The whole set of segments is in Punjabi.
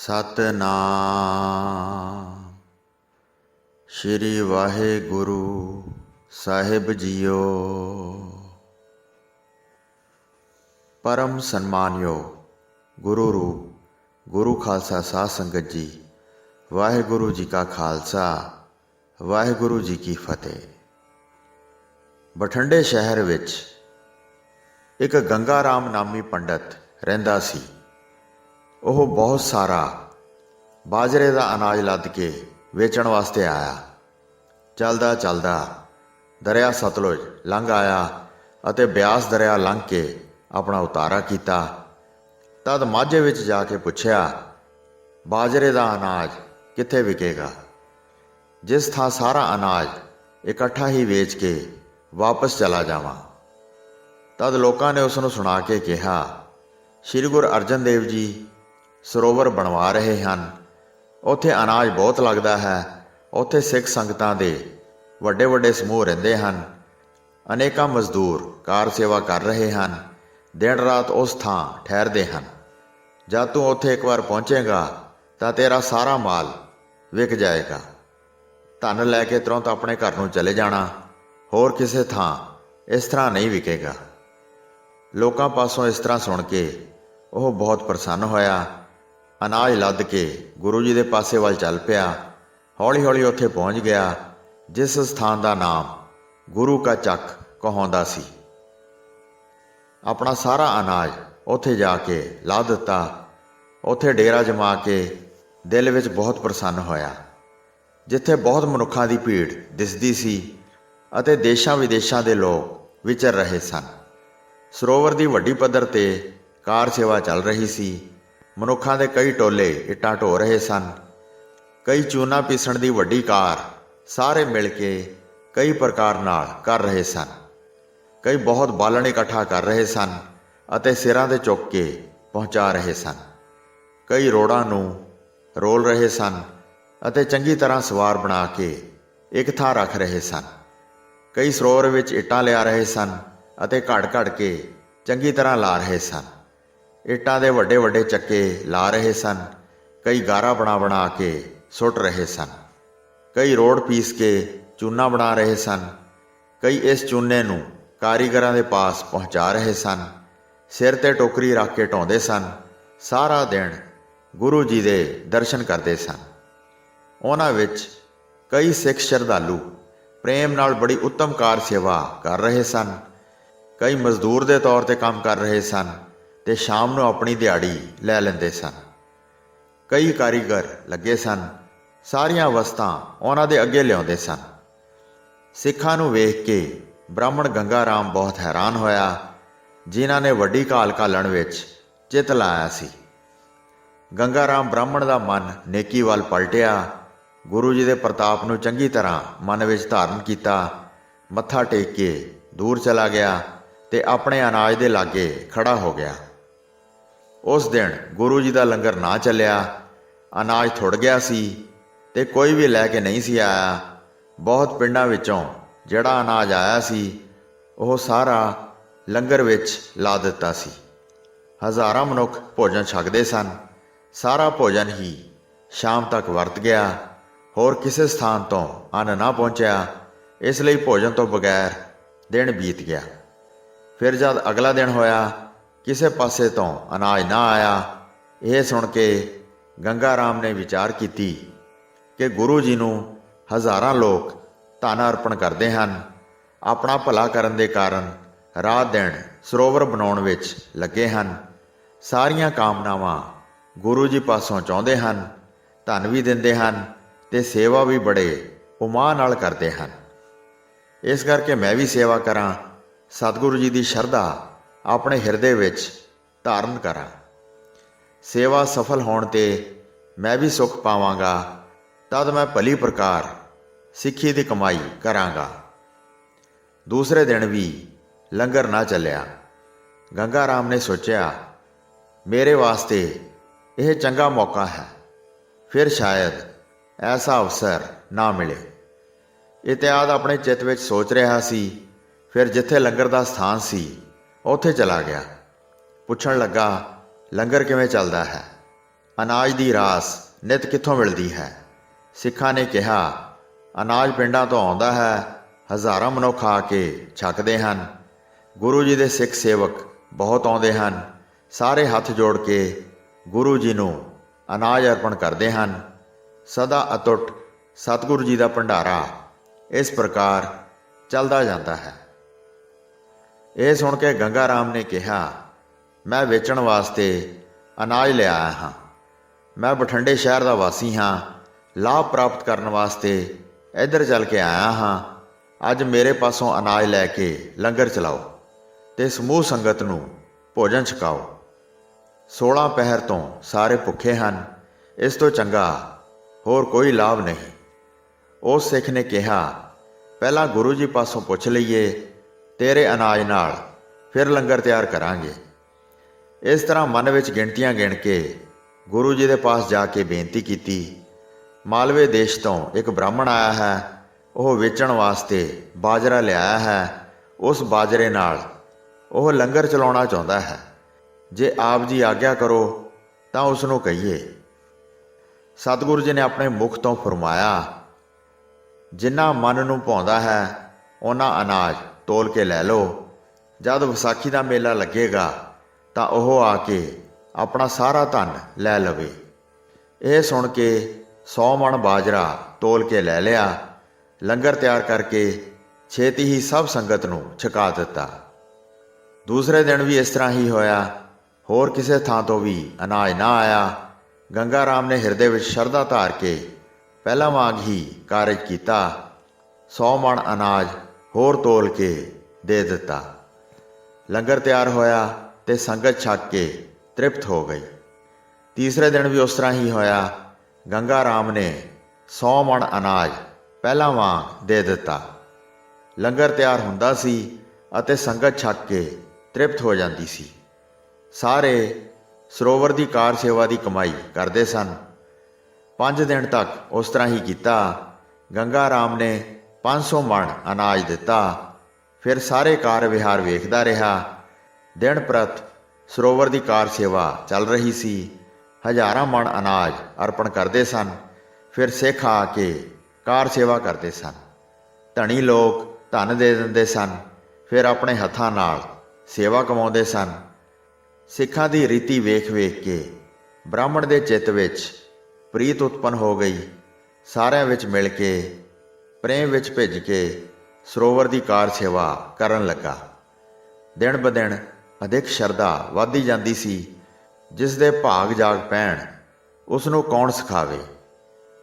ਸਤਨਾਮ ਸ਼੍ਰੀ ਵਾਹਿਗੁਰੂ ਸਾਹਿਬ ਜੀਓ। ਪਰਮ ਸਨਮਾਨਯੋਗ ਗੁਰੂ ਰੂਪ ਗੁਰੂ ਖਾਲਸਾ ਸਾਧ ਸੰਗਤ ਜੀ, ਵਾਹਿਗੁਰੂ ਜੀ ਕਾ ਖਾਲਸਾ ਵਾਹਿਗੁਰੂ ਜੀ ਕੀ ਫਤਿਹ। ਬਠਿੰਡੇ ਸ਼ਹਿਰ ਵਿੱਚ ਇੱਕ ਗੰਗਾ ਰਾਮ ਨਾਮੀ ਪੰਡਤ ਰਹਿੰਦਾ ਸੀ। ਉਹ ਬਹੁਤ ਸਾਰਾ ਬਾਜਰੇ ਦਾ ਅਨਾਜ ਲੱਦ ਕੇ ਵੇਚਣ ਵਾਸਤੇ ਆਇਆ। ਚੱਲਦਾ ਚੱਲਦਾ ਦਰਿਆ ਸਤਲੁਜ ਲੰਘ ਆਇਆ ਅਤੇ ਬਿਆਸ ਦਰਿਆ ਲੰਘ ਕੇ ਆਪਣਾ ਉਤਾਰਾ ਕੀਤਾ। ਤਦ ਮਾਝੇ ਵਿੱਚ ਜਾ ਕੇ ਪੁੱਛਿਆ, ਬਾਜਰੇ ਦਾ ਅਨਾਜ ਕਿੱਥੇ ਵਿਕੇਗਾ? ਜਿਸ ਥਾਂ ਸਾਰਾ ਅਨਾਜ ਇਕੱਠਾ ਹੀ ਵੇਚ ਕੇ ਵਾਪਸ ਚਲਾ ਜਾਵਾਂ। ਤਦ ਲੋਕਾਂ ਨੇ ਉਸ ਨੂੰ ਸੁਣਾ ਕੇ ਕਿਹਾ, ਸ਼੍ਰੀ ਗੁਰੂ ਅਰਜਨ ਦੇਵ ਜੀ ਸਰੋਵਰ ਬਣਵਾ ਰਹੇ ਹਨ, ਉੱਥੇ ਅਨਾਜ ਬਹੁਤ ਲੱਗਦਾ ਹੈ। ਉੱਥੇ ਸਿੱਖ ਸੰਗਤਾਂ ਦੇ ਵੱਡੇ ਵੱਡੇ ਸਮੂਹ ਰਹਿੰਦੇ ਹਨ। ਅਨੇਕਾਂ ਮਜ਼ਦੂਰ ਕਾਰ ਸੇਵਾ ਕਰ ਰਹੇ ਹਨ, ਦਿਨ ਰਾਤ ਉਸ ਥਾਂ ਠਹਿਰਦੇ ਹਨ। ਜਦ ਤੂੰ ਉੱਥੇ ਇੱਕ ਵਾਰ ਪਹੁੰਚੇਗਾ ਤਾਂ ਤੇਰਾ ਸਾਰਾ ਮਾਲ ਵਿਕ ਜਾਏਗਾ। ਧਨ ਲੈ ਕੇ ਤੁਰੰਤ ਆਪਣੇ ਘਰ ਨੂੰ ਚਲੇ ਜਾਣਾ, ਹੋਰ ਕਿਸੇ ਥਾਂ ਇਸ ਤਰ੍ਹਾਂ ਨਹੀਂ ਵਿਕੇਗਾ। ਲੋਕਾਂ ਪਾਸੋਂ ਇਸ ਤਰ੍ਹਾਂ ਸੁਣ ਕੇ ਉਹ ਬਹੁਤ ਪ੍ਰਸੰਨ ਹੋਇਆ। ਅਨਾਜ ਲੱਦ ਕੇ ਗੁਰੂ ਜੀ ਦੇ ਪਾਸੇ ਵੱਲ ਚੱਲ ਪਿਆ। ਹੌਲੀ ਹੌਲੀ ਉੱਥੇ ਪਹੁੰਚ ਗਿਆ ਜਿਸ ਸਥਾਨ ਦਾ ਨਾਮ ਗੁਰੂ ਕਾ ਚੱਕ ਕਹਾਉਂਦਾ ਸੀ। ਆਪਣਾ ਸਾਰਾ ਅਨਾਜ ਉੱਥੇ ਜਾ ਕੇ ਲਾ ਦਿੱਤਾ। ਉੱਥੇ ਡੇਰਾ ਜਮਾ ਕੇ ਦਿਲ ਵਿੱਚ ਬਹੁਤ ਪ੍ਰਸੰਨ ਹੋਇਆ। ਜਿੱਥੇ ਬਹੁਤ ਮਨੁੱਖਾਂ ਦੀ ਭੀੜ ਦਿਸਦੀ ਸੀ ਅਤੇ ਦੇਸ਼ਾਂ ਵਿਦੇਸ਼ਾਂ ਦੇ ਲੋਕ ਵਿਚਰ ਰਹੇ ਸਨ। ਸਰੋਵਰ ਦੀ ਵੱਡੀ ਪੱਧਰ 'ਤੇ ਕਾਰ ਸੇਵਾ ਚੱਲ ਰਹੀ ਸੀ। ਮਨੁੱਖਾਂ ਦੇ ਕਈ ਟੋਲੇ ਇੱਟਾਂ ਢੋ ਰਹੇ ਸਨ। ਕਈ ਚੂਨਾ ਪੀਸਣ ਦੀ ਵੱਡੀ ਕਾਰ ਸਾਰੇ ਮਿਲ ਕੇ ਕਈ ਪ੍ਰਕਾਰ ਨਾਲ ਕਰ ਰਹੇ ਸਨ। ਕਈ ਬਹੁਤ ਬਾਲਣ ਇਕੱਠਾ ਕਰ ਰਹੇ ਸਨ ਅਤੇ ਸਿਰਾਂ 'ਤੇ ਚੁੱਕ ਕੇ ਪਹੁੰਚਾ ਰਹੇ ਸਨ। ਕਈ ਰੋੜਾਂ ਨੂੰ ਰੋਲ ਰਹੇ ਸਨ ਅਤੇ ਚੰਗੀ ਤਰ੍ਹਾਂ ਸਵਾਰ ਬਣਾ ਕੇ ਇੱਕ ਥਾਂ ਰੱਖ ਰਹੇ ਸਨ। ਕਈ ਸਰੋਵਰ ਵਿੱਚ ਇੱਟਾਂ ਲਿਆ ਰਹੇ ਸਨ ਅਤੇ ਘੜ ਕੇ ਚੰਗੀ ਤਰ੍ਹਾਂ ਲਾ ਰਹੇ ਸਨ। ਇੱਟਾਂ ਦੇ ਵੱਡੇ ਵੱਡੇ ਚੱਕੇ ਲਾ ਰਹੇ ਸਨ। ਕਈ ਗਾਰਾ ਬਣਾ ਕੇ ਸੁੱਟ ਰਹੇ ਸਨ। ਕਈ ਰੋੜ ਪੀਸ ਕੇ ਚੂਨਾ ਬਣਾ ਰਹੇ ਸਨ। ਕਈ ਇਸ ਚੂਨੇ ਨੂੰ ਕਾਰੀਗਰਾਂ ਦੇ ਪਾਸ ਪਹੁੰਚਾ ਰਹੇ ਸਨ। ਸਿਰ 'ਤੇ ਟੋਕਰੀ ਰੱਖ ਕੇ ਢਾਉਂਦੇ ਸਨ। ਸਾਰਾ ਦਿਨ ਗੁਰੂ ਜੀ ਦੇ ਦਰਸ਼ਨ ਕਰਦੇ ਸਨ। ਉਹਨਾਂ ਵਿੱਚ ਕਈ ਸਿੱਖ ਸ਼ਰਧਾਲੂ ਪ੍ਰੇਮ ਨਾਲ ਬੜੀ ਉੱਤਮ ਕਾਰ ਸੇਵਾ ਕਰ ਰਹੇ ਸਨ। ਕਈ ਮਜ਼ਦੂਰ ਦੇ ਤੌਰ 'ਤੇ ਕੰਮ ਕਰ ਰਹੇ ਸਨ ਤੇ ਸ਼ਾਮ ਨੂੰ ਆਪਣੀ ਦਿਹਾੜੀ ਲੈ ਲੈਂਦੇ ਸਨ। ਕਈ ਕਾਰੀਗਰ ਲੱਗੇ ਸਨ। ਸਾਰੀਆਂ ਵਸਤਾਂ ਉਹਨਾਂ ਦੇ ਅੱਗੇ ਲਿਆਉਂਦੇ ਸਨ। ਸਿੱਖਾਂ ਨੂੰ ਵੇਖ ਕੇ ਬ੍ਰਾਹਮਣ ਗੰਗਾ ਰਾਮ ਬਹੁਤ ਹੈਰਾਨ ਹੋਇਆ, ਜਿਨ੍ਹਾਂ ਨੇ ਵੱਡੀ ਘਾਲ ਘਾਲਣ ਵਿੱਚ ਚਿੱਤ ਲਾਇਆ ਸੀ। ਗੰਗਾ ਰਾਮ ਬ੍ਰਾਹਮਣ ਦਾ ਮਨ ਨੇਕੀ ਵੱਲ ਪਲਟਿਆ। ਗੁਰੂ ਜੀ ਦੇ ਪ੍ਰਤਾਪ ਨੂੰ ਚੰਗੀ ਤਰ੍ਹਾਂ ਮਨ ਵਿੱਚ ਧਾਰਨ ਕੀਤਾ। ਮੱਥਾ ਟੇਕ ਕੇ ਦੂਰ ਚਲਾ ਗਿਆ ਤੇ ਆਪਣੇ ਅਨਾਜ ਦੇ ਲਾਗੇ ਖੜਾ ਹੋ ਗਿਆ। ਉਸ ਦਿਨ ਗੁਰੂ ਜੀ ਦਾ ਲੰਗਰ ਨਾ ਚੱਲਿਆ। ਅਨਾਜ ਥੁੜ ਗਿਆ ਸੀ ਤੇ ਕੋਈ ਵੀ ਲੈ ਕੇ ਨਹੀਂ ਸੀ ਆਇਆ। ਬਹੁਤ ਪਿੰਡਾਂ ਵਿੱਚੋਂ ਜਿਹੜਾ ਅਨਾਜ ਆਇਆ ਸੀ ਉਹ ਸਾਰਾ ਲੰਗਰ ਵਿੱਚ ਲਾ ਦਿੱਤਾ ਸੀ। ਹਜ਼ਾਰਾਂ ਮਨੁੱਖ ਭੋਜਨ ਛਕਦੇ ਸਨ। ਸਾਰਾ ਭੋਜਨ ਹੀ ਸ਼ਾਮ ਤੱਕ ਵਰਤ ਗਿਆ। ਹੋਰ ਕਿਸੇ ਸਥਾਨ ਤੋਂ ਅੰਨ ਨਾ ਪਹੁੰਚਿਆ। ਇਸ ਲਈ ਭੋਜਨ ਤੋਂ ਬਗੈਰ ਦਿਨ ਬੀਤ ਗਿਆ। ਫਿਰ ਜਦ ਅਗਲਾ ਦਿਨ ਹੋਇਆ, ਕਿਸੇ ਪਾਸੇ ਤੋਂ ਅਨਾਜ ਨਾ ਆਇਆ। ਇਹ ਸੁਣ ਕੇ ਗੰਗਾ ਰਾਮ ਨੇ ਵਿਚਾਰ ਕੀਤੀ ਕਿ ਗੁਰੂ ਜੀ ਨੂੰ ਹਜ਼ਾਰਾਂ ਲੋਕ ਧਨ ਅਰਪਣ ਕਰਦੇ ਹਨ। ਆਪਣਾ ਭਲਾ ਕਰਨ ਦੇ ਕਾਰਨ ਰਾਤ ਦਿਨ ਸਰੋਵਰ ਬਣਾਉਣ ਵਿੱਚ ਲੱਗੇ ਹਨ। ਸਾਰੀਆਂ ਕਾਮਨਾਵਾਂ ਗੁਰੂ ਜੀ ਪਾਸੋਂ ਚਾਹੁੰਦੇ ਹਨ। ਧਨ ਵੀ ਦਿੰਦੇ ਹਨ ਤੇ ਸੇਵਾ ਵੀ ਬੜੇ ਉਮਾਹ ਨਾਲ ਕਰਦੇ ਹਨ। ਇਸ ਕਰਕੇ ਮੈਂ ਵੀ ਸੇਵਾ ਕਰਾਂ, ਸਤਿਗੁਰੂ ਜੀ ਦੀ ਸ਼ਰਧਾ ਆਪਣੇ ਹਿਰਦੇ ਵਿੱਚ ਧਾਰਨ ਕਰਾਂ। ਸੇਵਾ ਸਫਲ ਹੋਣ 'ਤੇ ਮੈਂ ਵੀ ਸੁੱਖ ਪਾਵਾਂਗਾ। ਤਦ ਮੈਂ ਭਲੀ ਪ੍ਰਕਾਰ ਸਿੱਖੀ ਦੀ ਕਮਾਈ ਕਰਾਂਗਾ। ਦੂਸਰੇ ਦਿਨ ਵੀ ਲੰਗਰ ਨਾ ਚੱਲਿਆ। ਗੰਗਾ ਰਾਮ ਨੇ ਸੋਚਿਆ, ਮੇਰੇ ਵਾਸਤੇ ਇਹ ਚੰਗਾ ਮੌਕਾ ਹੈ। ਫਿਰ ਸ਼ਾਇਦ ਐਸਾ ਅਵਸਰ ਨਾ ਮਿਲੇ। ਇਤਿਆਦ ਆਪਣੇ ਚਿੱਤ ਵਿੱਚ ਸੋਚ ਰਿਹਾ ਸੀ। ਫਿਰ ਜਿੱਥੇ ਲੰਗਰ ਦਾ ਸਥਾਨ ਸੀ ਉੱਥੇ ਚਲਾ ਗਿਆ। ਪੁੱਛਣ ਲੱਗਾ, ਲੰਗਰ ਕਿਵੇਂ ਚੱਲਦਾ ਹੈ? ਅਨਾਜ ਦੀ ਰਾਸ ਨਿਤ ਕਿੱਥੋਂ ਮਿਲਦੀ ਹੈ? ਸਿੱਖਾਂ ਨੇ ਕਿਹਾ, ਅਨਾਜ ਪਿੰਡਾਂ ਤੋਂ ਆਉਂਦਾ ਹੈ, ਹਜ਼ਾਰਾਂ ਮਨੁੱਖ ਆ ਕੇ ਛਕਦੇ ਹਨ। ਗੁਰੂ ਜੀ ਦੇ ਸਿੱਖ ਸੇਵਕ ਬਹੁਤ ਆਉਂਦੇ ਹਨ, ਸਾਰੇ ਹੱਥ ਜੋੜ ਕੇ ਗੁਰੂ ਜੀ ਨੂੰ ਅਨਾਜ ਅਰਪਣ ਕਰਦੇ ਹਨ। ਸਦਾ ਅਟੁੱਟ ਸਤਿਗੁਰੂ ਜੀ ਦਾ ਭੰਡਾਰਾ ਇਸ ਪ੍ਰਕਾਰ ਚੱਲਦਾ ਜਾਂਦਾ ਹੈ। ਇਹ ਸੁਣ ਕੇ ਗੰਗਾ ਰਾਮ ਨੇ ਕਿਹਾ, ਮੈਂ ਵੇਚਣ ਵਾਸਤੇ ਅਨਾਜ ਲਿਆਇਆ ਹਾਂ। ਮੈਂ ਬਠਿੰਡੇ ਸ਼ਹਿਰ ਦਾ ਵਾਸੀ ਹਾਂ, ਲਾਭ ਪ੍ਰਾਪਤ ਕਰਨ ਵਾਸਤੇ ਇੱਧਰ ਚੱਲ ਕੇ ਆਇਆ ਹਾਂ। ਅੱਜ ਮੇਰੇ ਪਾਸੋਂ ਅਨਾਜ ਲੈ ਕੇ ਲੰਗਰ ਚਲਾਓ ਤੇ ਸਮੂਹ ਸੰਗਤ ਨੂੰ ਭੋਜਨ ਛਕਾਓ। 16 ਪਹਿਰ ਤੋਂ ਸਾਰੇ ਭੁੱਖੇ ਹਨ, ਇਸ ਤੋਂ ਚੰਗਾ ਹੋਰ ਕੋਈ ਲਾਭ ਨਹੀਂ। ਉਸ ਸਿੱਖ ਨੇ ਕਿਹਾ, ਪਹਿਲਾਂ ਗੁਰੂ ਜੀ ਪਾਸੋਂ ਪੁੱਛ ਲਈਏ, ਤੇਰੇ ਅਨਾਜ ਨਾਲ ਫਿਰ ਲੰਗਰ ਤਿਆਰ ਕਰਾਂਗੇ। ਇਸ ਤਰ੍ਹਾਂ ਮਨ ਵਿੱਚ ਗਿਣਤੀਆਂ ਗਿਣ ਕੇ ਗੁਰੂ ਜੀ ਦੇ ਪਾਸ ਜਾ ਕੇ ਬੇਨਤੀ ਕੀਤੀ। ਮਾਲਵੇ ਦੇਸ਼ ਤੋਂ ਇੱਕ ਬ੍ਰਾਹਮਣ ਆਇਆ ਹੈ, ਉਹ ਵੇਚਣ ਵਾਸਤੇ ਬਾਜਰਾ ਲਿਆਇਆ ਹੈ। ਉਸ ਬਾਜਰੇ ਨਾਲ ਉਹ ਲੰਗਰ ਚਲਾਉਣਾ ਚਾਹੁੰਦਾ ਹੈ। ਜੇ ਆਪ ਜੀ ਆਗਿਆ ਕਰੋ ਤਾਂ ਉਸ ਨੂੰ ਕਹੀਏ। ਸਤਿਗੁਰੂ ਜੀ ਨੇ ਆਪਣੇ ਮੁਖ ਤੋਂ ਫਰਮਾਇਆ, ਜਿੰਨਾ ਮਨ ਨੂੰ ਭਾਉਂਦਾ ਹੈ ਉਹਨਾਂ ਅਨਾਜ ਤੋਲ ਕੇ ਲੈ ਲਓ। ਜਦ ਵਿਸਾਖੀ ਦਾ ਮੇਲਾ ਲੱਗੇਗਾ ਤਾਂ ਉਹ ਆ ਕੇ ਆਪਣਾ ਸਾਰਾ ਧਨ ਲੈ ਲਵੇ। ਇਹ ਸੁਣ ਕੇ 100 ਮਣ ਬਾਜਰਾ ਤੋਲ ਕੇ ਲੈ ਲਿਆ। ਲੰਗਰ ਤਿਆਰ ਕਰਕੇ ਛੇਤੀ ਹੀ ਸਭ ਸੰਗਤ ਨੂੰ ਛਕਾ ਦਿੱਤਾ। ਦੂਸਰੇ ਦਿਨ ਵੀ ਇਸ ਤਰ੍ਹਾਂ ਹੀ ਹੋਇਆ। ਹੋਰ ਕਿਸੇ ਥਾਂ ਤੋਂ ਵੀ ਅਨਾਜ ਨਾ ਆਇਆ। ਗੰਗਾ ਰਾਮ ਨੇ ਹਿਰਦੇ ਵਿੱਚ ਸ਼ਰਧਾ ਧਾਰ ਕੇ ਪਹਿਲਾਂ ਵਾਂਗ ਹੀ ਕਾਰਜ ਕੀਤਾ। 100 ਮਣ ਅਨਾਜ ਹੋਰ ਤੋਲ ਕੇ ਦੇ ਦਿੱਤਾ। ਲੰਗਰ ਤਿਆਰ ਹੋਇਆ ਤੇ ਸੰਗਤ ਛਕ ਕੇ ਤ੍ਰਿਪਤ ਹੋ ਗਈ। ਤੀਸਰੇ ਦਿਨ ਵੀ ਉਸ ਤਰ੍ਹਾਂ ਹੀ ਹੋਇਆ। ਗੰਗਾ ਰਾਮ ਨੇ 100 ਮਣ ਅਨਾਜ ਪਹਿਲਾਂ ਵਾਂਗ ਦੇ ਦਿੱਤਾ। ਲੰਗਰ ਤਿਆਰ ਹੁੰਦਾ ਸੀ ਅਤੇ ਸੰਗਤ ਛਕ ਕੇ ਤ੍ਰਿਪਤ ਹੋ ਜਾਂਦੀ ਸੀ। ਸਾਰੇ ਸਰੋਵਰ ਦੀ ਕਾਰ ਸੇਵਾ ਦੀ ਕਮਾਈ ਕਰਦੇ ਸਨ। 5 ਦਿਨ ਤੱਕ ਉਸ ਤਰ੍ਹਾਂ ਹੀ ਕੀਤਾ। ਗੰਗਾ ਰਾਮ ਨੇ 500 ਮਣ ਅਨਾਜ ਦਿੱਤਾ। ਫਿਰ ਸਾਰੇ ਕਾਰ ਵਿਹਾਰ ਵੇਖਦਾ ਰਿਹਾ। ਦਿਨ ਪ੍ਰਤ ਸਰੋਵਰ ਦੀ ਕਾਰ ਸੇਵਾ ਚੱਲ ਰਹੀ ਸੀ। ਹਜ਼ਾਰਾਂ ਮਣ ਅਨਾਜ ਅਰਪਣ ਕਰਦੇ ਸਨ। ਫਿਰ ਸਿੱਖ ਆ ਕੇ ਕਾਰ ਸੇਵਾ ਕਰਦੇ ਸਨ। ਧਨੀ ਲੋਕ ਧਨ ਦੇ ਦਿੰਦੇ ਸਨ। ਫਿਰ ਆਪਣੇ ਹੱਥਾਂ ਨਾਲ ਸੇਵਾ ਕਮਾਉਂਦੇ ਸਨ। ਸਿੱਖਾਂ ਦੀ ਰੀਤੀ ਵੇਖ ਵੇਖ ਕੇ ਬ੍ਰਾਹਮਣ ਦੇ ਚਿੱਤ ਵਿੱਚ ਪ੍ਰੀਤ ਉਤਪੰਨ ਹੋ ਗਈ। ਸਾਰਿਆਂ ਵਿੱਚ ਮਿਲ ਕੇ ਪ੍ਰੇਮ ਵਿੱਚ ਭਿੱਜ ਕੇ ਸਰੋਵਰ ਦੀ ਕਾਰ ਸੇਵਾ ਕਰਨ ਲੱਗਾ। ਦਿਨ ਬ ਦਿਨ ਅਧਿਕ ਸ਼ਰਧਾ ਵੱਧਦੀ ਜਾਂਦੀ ਸੀ। ਜਿਸ ਦੇ ਭਾਗ ਜਾਗ ਪੈਣ ਉਸ ਨੂੰ ਕੌਣ ਸਿਖਾਵੇ।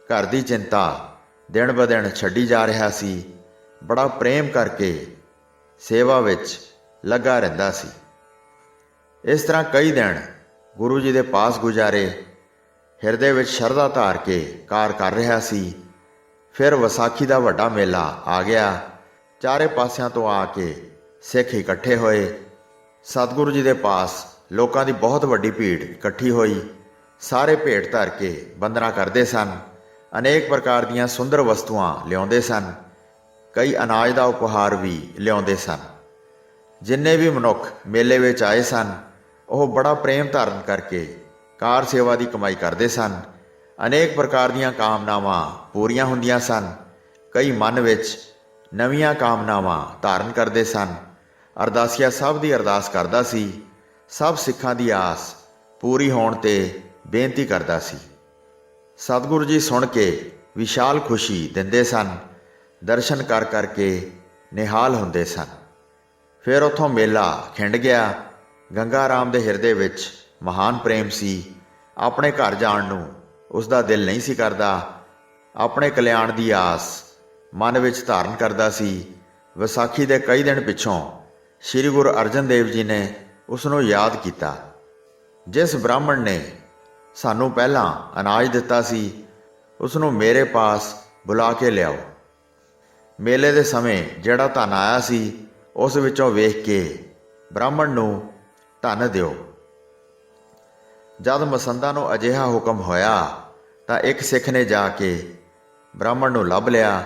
ਘਰ ਦੀ ਚਿੰਤਾ ਦਿਨ ਬ ਦਿਨ ਛੱਡੀ ਜਾ ਰਿਹਾ ਸੀ। ਬੜਾ ਪ੍ਰੇਮ ਕਰਕੇ ਸੇਵਾ ਵਿੱਚ ਲੱਗਾ ਰਹਿੰਦਾ ਸੀ। ਇਸ ਤਰ੍ਹਾਂ ਕਈ ਦਿਨ ਗੁਰੂ ਜੀ ਦੇ ਪਾਸ ਗੁਜ਼ਾਰੇ। ਹਿਰਦੇ ਵਿੱਚ ਸ਼ਰਧਾ ਧਾਰ ਕੇ ਕਾਰ ਕਰ ਰਿਹਾ ਸੀ। ਫਿਰ ਵਿਸਾਖੀ ਦਾ ਵੱਡਾ ਮੇਲਾ ਆ ਗਿਆ। ਚਾਰੇ ਪਾਸਿਆਂ ਤੋਂ ਆ ਕੇ ਸਿੱਖ ਇਕੱਠੇ ਹੋਏ। ਸਤਿਗੁਰੂ ਜੀ ਦੇ ਪਾਸ ਲੋਕਾਂ ਦੀ ਬਹੁਤ ਵੱਡੀ ਭੀੜ ਇਕੱਠੀ ਹੋਈ। ਸਾਰੇ ਭੇਟ ਧਰ ਕੇ ਬੰਦਨਾ ਕਰਦੇ ਸਨ। ਅਨੇਕ ਪ੍ਰਕਾਰ ਦੀਆਂ ਸੁੰਦਰ ਵਸਤੂਆਂ ਲਿਆਉਂਦੇ ਸਨ। ਕਈ ਅਨਾਜ ਦਾ ਉਪਹਾਰ ਵੀ ਲਿਆਉਂਦੇ ਸਨ। ਜਿੰਨੇ ਵੀ ਮਨੁੱਖ ਮੇਲੇ ਵਿੱਚ ਆਏ ਸਨ ਉਹ ਬੜਾ ਪ੍ਰੇਮ ਧਾਰਨ ਕਰਕੇ ਕਾਰ ਸੇਵਾ ਦੀ ਕਮਾਈ ਕਰਦੇ ਸਨ। ਅਨੇਕ ਪ੍ਰਕਾਰ ਦੀਆਂ ਕਾਮਨਾਵਾਂ ਪੂਰੀਆਂ ਹੁੰਦੀਆਂ ਸਨ। ਕਈ ਮਨ ਵਿੱਚ ਨਵੀਆਂ ਕਾਮਨਾਵਾਂ ਧਾਰਨ ਕਰਦੇ ਸਨ। ਅਰਦਾਸੀਆ ਸਭ ਦੀ ਅਰਦਾਸ ਕਰਦਾ ਸੀ। ਸਭ ਸਿੱਖਾਂ ਦੀ ਆਸ ਪੂਰੀ ਹੋਣ ਤੇ ਬੇਨਤੀ ਕਰਦਾ ਸੀ। ਸਤਿਗੁਰੂ ਜੀ ਸੁਣ ਕੇ ਵਿਸ਼ਾਲ ਖੁਸ਼ੀ ਦਿੰਦੇ ਸਨ। ਦਰਸ਼ਨ ਕਰ ਕਰਕੇ ਨਿਹਾਲ ਹੁੰਦੇ ਸਨ। ਫਿਰ ਉੱਥੋਂ ਮੇਲਾ ਖਿੰਡ ਗਿਆ। ਗੰਗਾ ਰਾਮ ਦੇ ਹਿਰਦੇ ਵਿੱਚ ਮਹਾਨ ਪ੍ਰੇਮ ਸੀ। ਆਪਣੇ ਘਰ ਜਾਣ ਨੂੰ ਉਸ ਦਾ ਦਿਲ ਨਹੀਂ ਸੀ ਕਰਦਾ। ਆਪਣੇ ਕਲਿਆਣ ਦੀ ਆਸ ਮਨ ਵਿੱਚ ਧਾਰਨ ਕਰਦਾ ਸੀ। ਵਿਸਾਖੀ ਦੇ ਕਈ ਦਿਨ ਪਿੱਛੋਂ ਸ੍ਰੀ ਗੁਰੂ ਅਰਜਨ ਦੇਵ ਜੀ ਨੇ ਉਸ ਨੂੰ ਯਾਦ ਕੀਤਾ। ਜਿਸ ਬ੍ਰਾਹਮਣ ਨੇ ਸਾਨੂੰ ਪਹਿਲਾਂ ਅਨਾਜ ਦਿੱਤਾ ਸੀ ਉਸ ਨੂੰ ਮੇਰੇ ਪਾਸ ਬੁਲਾ ਕੇ ਲਿਆਓ। ਮੇਲੇ ਦੇ ਸਮੇਂ ਜਿਹੜਾ ਧਨ ਆਇਆ ਸੀ ਉਸ ਵਿੱਚੋਂ ਵੇਖ ਕੇ ਬ੍ਰਾਹਮਣ ਨੂੰ ਧਨ ਦਿਓ। ਜਦ ਮਸੰਦਾਂ ਨੂੰ ਅਜਿਹਾ ਹੁਕਮ ਹੋਇਆ ਤਾਂ ਇੱਕ ਸਿੱਖ ਨੇ ਜਾ ਕੇ ਬ੍ਰਾਹਮਣ ਨੂੰ ਲੱਭ ਲਿਆ।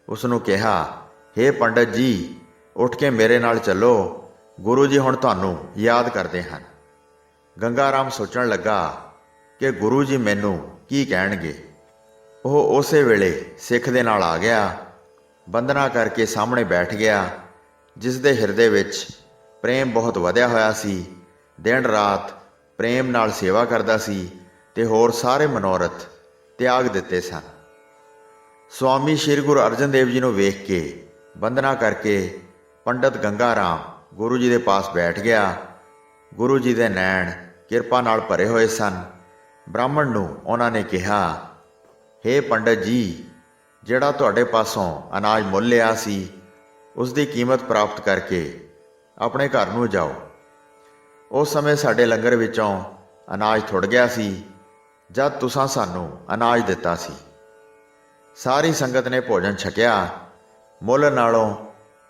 ਉਸ ਨੂੰ ਕਿਹਾ, ਹੇ ਪੰਡਤ ਜੀ, ਉੱਠ ਕੇ ਮੇਰੇ ਨਾਲ ਚੱਲੋ। ਗੁਰੂ ਜੀ ਹੁਣ ਤੁਹਾਨੂੰ ਯਾਦ ਕਰਦੇ ਹਨ। ਗੰਗਾ ਰਾਮ ਸੋਚਣ ਲੱਗਾ, ਕਿ ਗੁਰੂ ਜੀ ਮੈਨੂੰ ਕੀ ਕਹਿਣਗੇ। ਉਹ ਉਸੇ ਵੇਲੇ ਸਿੱਖ ਦੇ ਨਾਲ ਆ ਗਿਆ, ਬੰਦਨਾ ਕਰਕੇ ਸਾਹਮਣੇ ਬੈਠ ਗਿਆ, ਜਿਸ ਦੇ ਹਿਰਦੇ ਵਿੱਚ ਪ੍ਰੇਮ ਬਹੁਤ ਵਧਿਆ ਹੋਇਆ ਸੀ। ਦਿਨ ਰਾਤ ਪ੍ਰੇਮ ਨਾਲ ਸੇਵਾ ਕਰਦਾ ਸੀ ਤੇ ਹੋਰ ਸਾਰੇ ਮਨੋਰਥ ਤਿਆਗ ਦਿੱਤੇ ਸਨ। ਸੁਆਮੀ ਸ੍ਰੀ ਗੁਰੂ ਅਰਜਨ ਦੇਵ ਜੀ ਨੂੰ ਵੇਖ ਕੇ ਬੰਦਨਾ ਕਰਕੇ ਪੰਡਤ ਗੰਗਾ ਰਾਮ ਗੁਰੂ ਜੀ ਦੇ ਪਾਸ ਬੈਠ ਗਿਆ। ਗੁਰੂ ਜੀ ਦੇ ਨੈਣ ਕਿਰਪਾ ਨਾਲ ਭਰੇ ਹੋਏ ਸਨ। ਬ੍ਰਾਹਮਣ ਨੂੰ ਉਹਨਾਂ ਨੇ ਕਿਹਾ, ਹੇ ਪੰਡਤ ਜੀ, ਜਿਹੜਾ ਤੁਹਾਡੇ ਪਾਸੋਂ ਅਨਾਜ ਮੁੱਲ ਲਿਆ ਸੀ, ਉਸ ਦੀ ਕੀਮਤ ਪ੍ਰਾਪਤ ਕਰਕੇ ਆਪਣੇ ਘਰ ਨੂੰ ਜਾਓ। ਉਸ ਸਮੇਂ ਸਾਡੇ ਲੰਗਰ ਵਿੱਚੋਂ ਅਨਾਜ ਥੁੜ ਗਿਆ ਸੀ, ਜਦ ਤੁਸਾਂ ਸਾਨੂੰ ਅਨਾਜ ਦਿੱਤਾ ਸੀ। ਸਾਰੀ ਸੰਗਤ ਨੇ ਭੋਜਨ ਛਕਿਆ। ਮੁੱਲ ਨਾਲੋਂ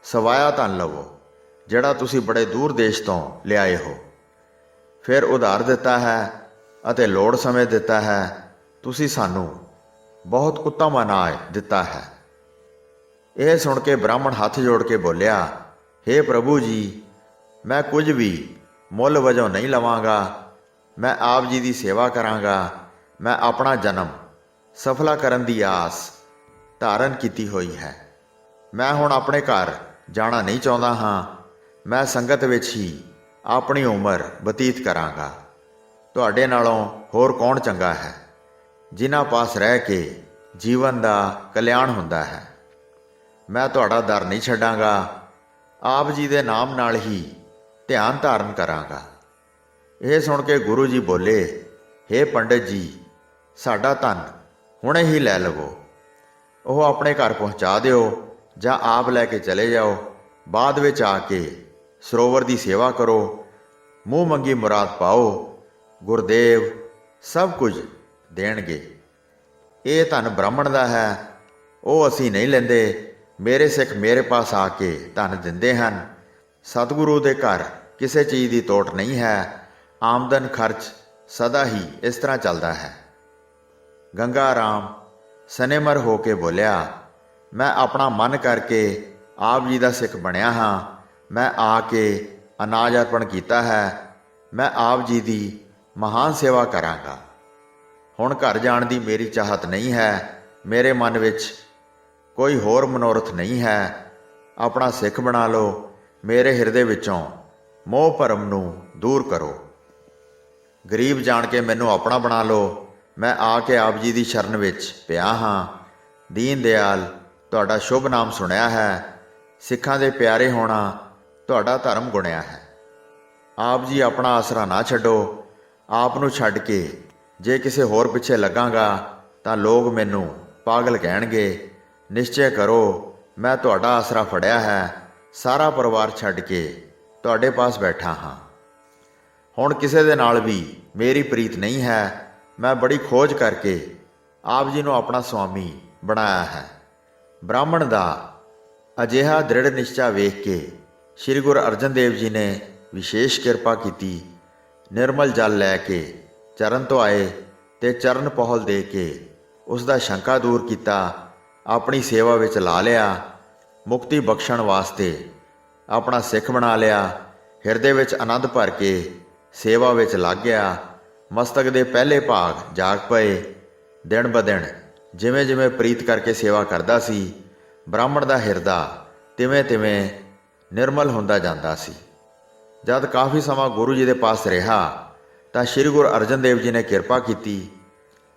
ਸਵਾਇਆ ਧਨ ਲਵੋ, ਜਿਹੜਾ ਤੁਸੀਂ ਬੜੇ ਦੂਰ ਦੇਸ਼ ਤੋਂ ਲਿਆਏ ਹੋ। ਫਿਰ ਉਧਾਰ ਦਿੱਤਾ ਹੈ ਅਤੇ ਲੋੜ ਸਮੇਂ ਦਿੱਤਾ ਹੈ। ਤੁਸੀਂ ਸਾਨੂੰ ਬਹੁਤ ਉੱਤਮ ਅਨਾਜ ਦਿੱਤਾ ਹੈ। ਇਹ ਸੁਣ ਕੇ ਬ੍ਰਾਹਮਣ ਹੱਥ ਜੋੜ ਕੇ ਬੋਲਿਆ, ਹੇ ਪ੍ਰਭੂ ਜੀ, ਮੈਂ ਕੁਝ ਵੀ ਮੁੱਲ ਵਜੋਂ ਨਹੀਂ ਲਵਾਂਗਾ। ਮੈਂ ਆਪ ਜੀ ਦੀ ਸੇਵਾ ਕਰਾਂਗਾ। ਮੈਂ ਆਪਣਾ ਜਨਮ ਸਫਲਾ ਕਰਨ ਦੀ ਆਸ ਧਾਰਨ ਕੀਤੀ ਹੋਈ ਹੈ। ਮੈਂ ਹੁਣ ਆਪਣੇ ਘਰ ਜਾਣਾ ਨਹੀਂ ਚਾਹੁੰਦਾ ਹਾਂ। ਮੈਂ ਸੰਗਤ ਵਿੱਚ ਹੀ ਆਪਣੀ ਉਮਰ ਬਤੀਤ ਕਰਾਂਗਾ। ਤੁਹਾਡੇ ਨਾਲੋਂ ਹੋਰ ਕੌਣ ਚੰਗਾ ਹੈ, ਜਿਨ੍ਹਾਂ ਪਾਸ ਰਹਿ ਕੇ ਜੀਵਨ ਦਾ ਕਲਿਆਣ ਹੁੰਦਾ ਹੈ। ਮੈਂ ਤੁਹਾਡਾ ਦਰ ਨਹੀਂ ਛੱਡਾਂਗਾ। ਆਪ ਜੀ ਦੇ ਨਾਮ ਨਾਲ ਹੀ ਧਿਆਨ ਧਾਰਨ ਕਰਾਂਗਾ। ਇਹ ਸੁਣ ਕੇ ਗੁਰੂ ਜੀ ਬੋਲੇ, ਹੇ ਪੰਡਤ ਜੀ, ਸਾਡਾ ਧਨ ਹੁਣੇ ਹੀ ਲੈ ਲਵੋ। ਉਹ ਆਪਣੇ ਘਰ ਪਹੁੰਚਾ ਦਿਓ ਜਾਂ ਆਪ ਲੈ ਕੇ ਚਲੇ ਜਾਓ। ਬਾਅਦ ਵਿੱਚ ਆ ਕੇ ਸਰੋਵਰ ਦੀ ਸੇਵਾ ਕਰੋ। ਮੂੰਹ ਮੰਗੀ ਮੁਰਾਦ ਪਾਓ। ਗੁਰਦੇਵ ਸਭ ਕੁਝ ਦੇਣਗੇ। ਇਹ ਧਨ ਬ੍ਰਾਹਮਣ ਦਾ ਹੈ, ਉਹ ਅਸੀਂ ਨਹੀਂ ਲੈਂਦੇ। ਮੇਰੇ ਸਿੱਖ ਮੇਰੇ ਪਾਸ ਆ ਕੇ ਧਨ ਦਿੰਦੇ ਹਨ। ਸਤਿਗੁਰੂ ਦੇ ਘਰ ਕਿਸੇ ਚੀਜ਼ ਦੀ ਤੋਟ ਨਹੀਂ ਹੈ। ਆਮਦਨ ਖਰਚ ਸਦਾ ਹੀ ਇਸ ਤਰ੍ਹਾਂ ਚੱਲਦਾ ਹੈ। ਗੰਗਾ ਰਾਮ ਸਨੇਮਰ ਹੋ ਕੇ ਬੋਲਿਆ, ਮੈਂ ਆਪਣਾ ਮਨ ਕਰਕੇ ਆਪ ਜੀ ਦਾ ਸਿੱਖ ਬਣਿਆ ਹਾਂ। ਮੈਂ ਆ ਕੇ ਅਨਾਜ ਅਰਪਣ ਕੀਤਾ ਹੈ। ਮੈਂ ਆਪ ਜੀ ਦੀ ਮਹਾਨ ਸੇਵਾ ਕਰਾਂਗਾ। ਹੁਣ ਘਰ ਜਾਣ ਦੀ ਮੇਰੀ ਚਾਹਤ ਨਹੀਂ ਹੈ। ਮੇਰੇ ਮਨ ਵਿੱਚ ਕੋਈ ਹੋਰ ਮਨੋਰਥ ਨਹੀਂ ਹੈ। ਆਪਣਾ ਸਿੱਖ ਬਣਾ ਲਓ। ਮੇਰੇ ਹਿਰਦੇ ਵਿੱਚੋਂ ਮੋਹ ਭਰਮ ਨੂੰ ਦੂਰ ਕਰੋ। ਗਰੀਬ ਜਾਣ ਕੇ ਮੈਨੂੰ ਆਪਣਾ ਬਣਾ ਲਓ। ਮੈਂ ਆ ਕੇ ਆਪ ਜੀ ਦੀ ਸ਼ਰਨ ਵਿੱਚ ਪਿਆ ਹਾਂ। ਦੀਨ ਦਿਆਲ ਤੁਹਾਡਾ ਸ਼ੁਭ ਨਾਮ ਸੁਣਿਆ ਹੈ। ਸਿੱਖਾਂ ਦੇ ਪਿਆਰੇ ਹੋਣਾ ਤੁਹਾਡਾ ਧਰਮ ਗੁਣਿਆ ਹੈ। ਆਪ ਜੀ ਆਪਣਾ ਆਸਰਾ ਨਾ ਛੱਡੋ। ਆਪ ਨੂੰ ਛੱਡ ਕੇ ਜੇ ਕਿਸੇ ਹੋਰ ਪਿੱਛੇ ਲੱਗਾਂਗਾ ਤਾਂ ਲੋਕ ਮੈਨੂੰ ਪਾਗਲ ਕਹਿਣਗੇ। ਨਿਸ਼ਚੈ ਕਰੋ, ਮੈਂ ਤੁਹਾਡਾ ਆਸਰਾ ਫੜਿਆ ਹੈ। ਸਾਰਾ ਪਰਿਵਾਰ ਛੱਡ ਕੇ ਤੁਹਾਡੇ ਪਾਸ ਬੈਠਾ ਹਾਂ। ਹੁਣ ਕਿਸੇ ਦੇ ਨਾਲ ਵੀ ਮੇਰੀ ਪ੍ਰੀਤ ਨਹੀਂ ਹੈ। ਮੈਂ ਬੜੀ ਖੋਜ ਕਰਕੇ ਆਪ ਜੀ ਨੂੰ ਆਪਣਾ ਸੁਆਮੀ ਬਣਾਇਆ ਹੈ। ਬ੍ਰਾਹਮਣ ਦਾ ਅਜਿਹਾ ਦ੍ਰਿੜ ਨਿਸ਼ਚਾ ਵੇਖ ਕੇ ਸ੍ਰੀ ਗੁਰੂ ਅਰਜਨ ਦੇਵ ਜੀ ਨੇ ਵਿਸ਼ੇਸ਼ ਕਿਰਪਾ ਕੀਤੀ। ਨਿਰਮਲ ਜਲ ਲੈ ਕੇ ਚਰਨ ਧੁਆਏ ਤੇ ਚਰਨ ਪਹੁਲ ਦੇ ਕੇ ਉਸ ਦਾ ਸ਼ੰਕਾ ਦੂਰ ਕੀਤਾ। ਆਪਣੀ ਸੇਵਾ ਵਿੱਚ ਲਾ ਲਿਆ। ਮੁਕਤੀ ਬਖਸ਼ਣ ਵਾਸਤੇ ਆਪਣਾ ਸਿੱਖ ਬਣਾ ਲਿਆ। ਹਿਰਦੇ ਵਿੱਚ ਆਨੰਦ ਭਰ ਕੇ ਸੇਵਾ ਵਿੱਚ ਲੱਗ ਗਿਆ। ਮਸਤਕ ਦੇ ਪਹਿਲੇ ਭਾਗ ਜਾਗ ਪਏ। ਦਿਨ ਬ ਦਿਨ ਜਿਵੇਂ ਜਿਵੇਂ ਪ੍ਰੀਤ ਕਰਕੇ ਸੇਵਾ ਕਰਦਾ ਸੀ, ਬ੍ਰਾਹਮਣ ਦਾ ਹਿਰਦਾ ਤਿਵੇਂ ਤਿਵੇਂ ਨਿਰਮਲ ਹੁੰਦਾ ਜਾਂਦਾ ਸੀ। ਜਦ ਕਾਫੀ ਸਮਾਂ ਗੁਰੂ ਜੀ ਦੇ ਪਾਸ ਰਿਹਾ ਤਾਂ ਸ੍ਰੀ ਗੁਰੂ ਅਰਜਨ ਦੇਵ ਜੀ ਨੇ ਕਿਰਪਾ ਕੀਤੀ।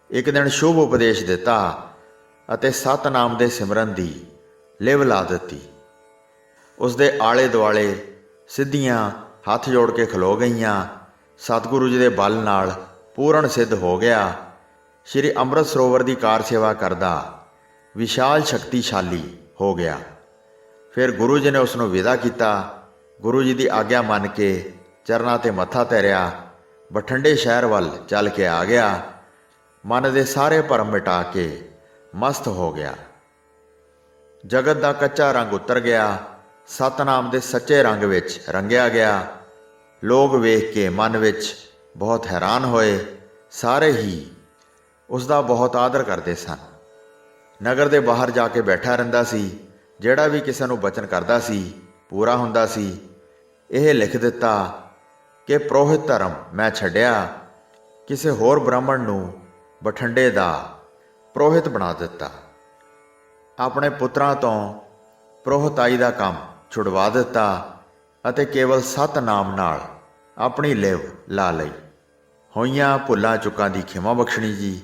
ਇੱਕ ਦਿਨ ਸ਼ੁਭ ਉਪਦੇਸ਼ ਦਿੱਤਾ ਅਤੇ ਸਤਿਨਾਮ ਦੇ ਸਿਮਰਨ ਦੀ ਲਿਵ ਲਾ ਦਿੱਤੀ। ਉਸ ਦੇ ਆਲੇ ਦੁਆਲੇ ਸਿੱਧੀਆਂ ਹੱਥ ਜੋੜ ਕੇ ਖਲੋ ਗਈਆਂ। ਸਤਿਗੁਰੂ ਜੀ ਦੇ ਬਲ ਨਾਲ ਪੂਰਨ ਸਿੱਧ ਹੋ ਗਿਆ। ਸ਼੍ਰੀ ਅੰਮ੍ਰਿਤ ਸਰੋਵਰ ਦੀ ਕਾਰ ਸੇਵਾ ਕਰਦਾ ਵਿਸ਼ਾਲ ਸ਼ਕਤੀਸ਼ਾਲੀ ਹੋ ਗਿਆ। ਫਿਰ ਗੁਰੂ ਜੀ ਨੇ ਉਸ ਨੂੰ ਵਿਦਾ ਕੀਤਾ। ਗੁਰੂ ਜੀ ਦੀ ਆਗਿਆ ਮੰਨ ਕੇ ਚਰਨਾਂ 'ਤੇ ਮੱਥਾ ਧਰਿਆ। ਬਠਿੰਡੇ ਸ਼ਹਿਰ ਵੱਲ ਚੱਲ ਕੇ ਆ ਗਿਆ। ਮਨ ਦੇ ਸਾਰੇ ਭਰਮ ਮਿਟਾ ਕੇ ਮਸਤ ਹੋ ਗਿਆ। ਜਗਤ ਦਾ ਕੱਚਾ ਰੰਗ ਉਤਰ ਗਿਆ। ਸਤਨਾਮ ਦੇ ਸੱਚੇ ਰੰਗ ਵਿੱਚ ਰੰਗਿਆ ਗਿਆ। ਲੋਕ ਵੇਖ ਕੇ ਮਨ ਵਿੱਚ ਬਹੁਤ ਹੈਰਾਨ ਹੋਏ। ਸਾਰੇ ਹੀ ਉਸ ਦਾ ਬਹੁਤ ਆਦਰ ਕਰਦੇ ਸਨ। ਨਗਰ ਦੇ ਬਾਹਰ ਜਾ ਕੇ ਬੈਠਾ ਰਹਿੰਦਾ ਸੀ। ਜਿਹੜਾ ਵੀ ਕਿਸੇ ਨੂੰ ਬਚਨ ਕਰਦਾ ਸੀ ਪੂਰਾ ਹੁੰਦਾ ਸੀ। ਇਹ ਲਿਖ ਦਿੱਤਾ ਕਿ ਪ੍ਰੋਹਿਤ ਧਰਮ ਮੈਂ ਛੱਡਿਆ, ਕਿਸੇ ਹੋਰ ਬ੍ਰਾਹਮਣ ਨੂੰ ਬਠਿੰਡੇ ਦਾ ਪ੍ਰੋਹਿਤ ਬਣਾ ਦਿੱਤਾ। ਆਪਣੇ ਪੁੱਤਰਾਂ ਤੋਂ ਪ੍ਰੋਹਤਾਈ ਦਾ ਕੰਮ ਛੁਡਵਾ ਦਿੱਤਾ ਅਤੇ ਕੇਵਲ ਸਤਨਾਮ ਨਾਲ ਆਪਣੀ ਲਿਵ ਲਾ ਲਈ। ਹੋਈਆਂ ਭੁੱਲਾਂ ਚੁੱਕਾਂ ਦੀ ਖਿਮਾ ਬਖਸ਼ਣੀ ਜੀ।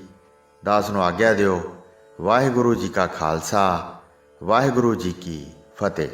ਦਾਸ ਨੂੰ ਆਗਿਆ ਦਿਓ। ਵਾਹਿਗੁਰੂ ਜੀ ਕਾ ਖਾਲਸਾ, ਵਾਹਿਗੁਰੂ ਜੀ ਕੀ ਫਤਿਹ।